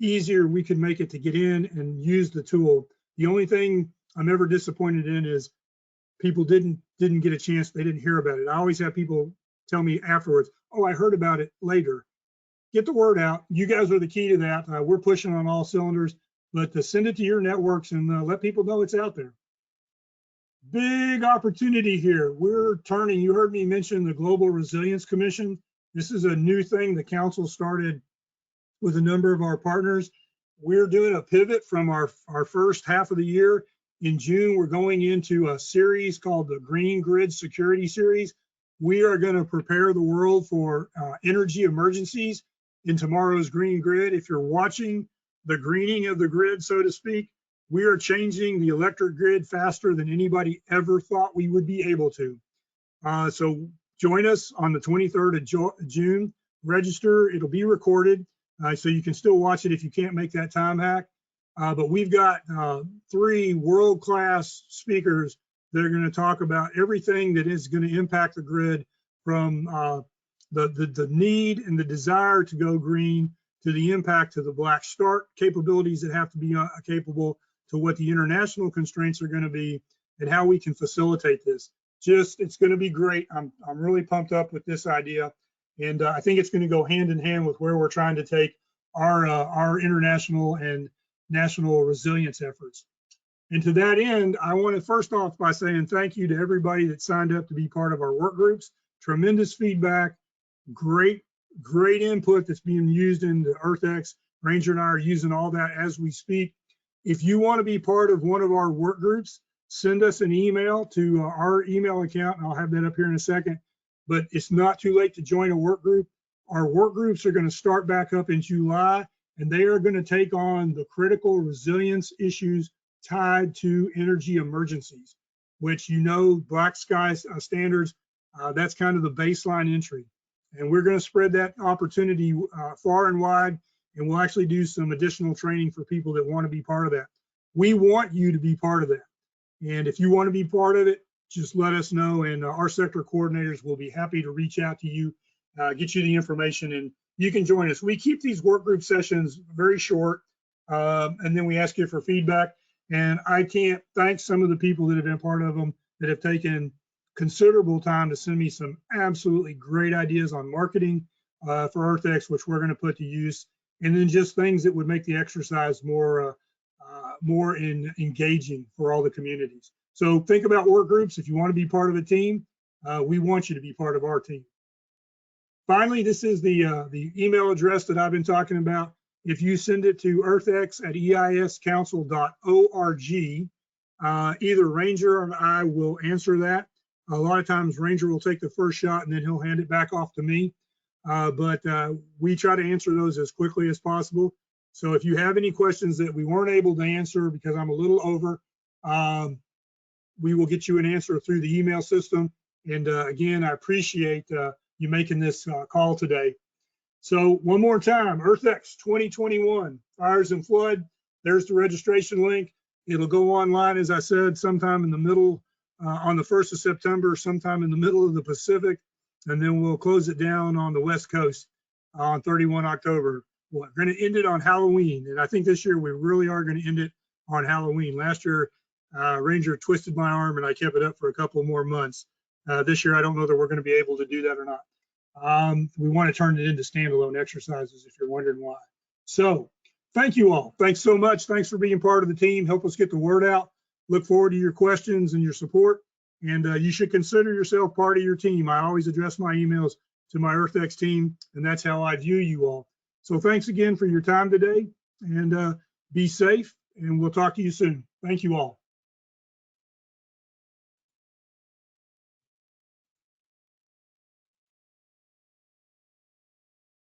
easier we could make it to get in and use the tool. The only thing I'm ever disappointed in is people didn't get a chance, they didn't hear about it. I always have people tell me afterwards, oh, I heard about it later. Get the word out. You guys are the key to that. We're pushing on all cylinders, but to send it to your networks and let people know it's out there. Big opportunity here. We're turning, you heard me mention the Global Resilience Commission. This is a new thing the council started with a number of our partners. We're doing a pivot from our first half of the year. In June, we're going into a series called the Green Grid Security Series. We are going to prepare the world for energy emergencies in tomorrow's green grid. If you're watching the greening of the grid, so to speak, we are changing the electric grid faster than anybody ever thought we would be able to. So join us on the 23rd of June. Register, it'll be recorded, so you can still watch it if you can't make that time hack. But we've got 3 world-class speakers that are going to talk about everything that is going to impact the grid, from the need and the desire to go green, to the impact to the black start capabilities that have to be capable, to what the international constraints are going to be, and how we can facilitate this. It's going to be great. I'm really pumped up with this idea, and I think it's going to go hand in hand with where we're trying to take our international and national resilience efforts. And to that end, I want to first off by saying thank you to everybody that signed up to be part of our work groups. Tremendous feedback, great great input that's being used in the EarthX. Ranger and I are using all that as we speak. If you want to be part of one of our work groups, send us an email to our email account, and I'll have that up here in a second. But it's not too late to join a work group. Our work groups are going to start back up in July, and they are going to take on the critical resilience issues tied to energy emergencies, which, you know, black sky standards, that's kind of the baseline entry. And we're going to spread that opportunity far and wide, and we'll actually do some additional training for people that want to be part of that. We want you to be part of that. And if you want to be part of it, just let us know, and our sector coordinators will be happy to reach out to you, get you the information, and you can join us. We keep these work group sessions very short, and then we ask you for feedback. And I can't thank some of the people that have been part of them that have taken considerable time to send me some absolutely great ideas on marketing for EarthX, which we're going to put to use, and then just things that would make the exercise more engaging for all the communities. So think about work groups. If you want to be part of a team, we want you to be part of our team. Finally, this is the email address that I've been talking about. If you send it to earthx@eiscouncil.org, either Ranger or I will answer that. A lot of times Ranger will take the first shot and then he'll hand it back off to me. But we try to answer those as quickly as possible. So if you have any questions that we weren't able to answer because I'm a little over, we will get you an answer through the email system. And again, I appreciate you making this call today. So one more time, EarthX 2021, Fires and Flood. There's the registration link. It'll go online, as I said, sometime in the middle, on the 1st of September, sometime in the middle of the Pacific, and then we'll close it down on the West Coast on 31 October. We're going to end it on Halloween, and I think this year we really are going to end it on Halloween. Last year, Ranger twisted my arm and I kept it up for a couple more months. This year, I don't know that we're going to be able to do that or not. We want to turn it into standalone exercises, if you're wondering why. So thank you all. Thanks so much. Thanks for being part of the team. Help us get the word out. Look forward to your questions and your support. And you should consider yourself part of your team. I always address my emails to my EarthX team, and that's how I view you all. So thanks again for your time today, and be safe, and we'll talk to you soon. Thank you all.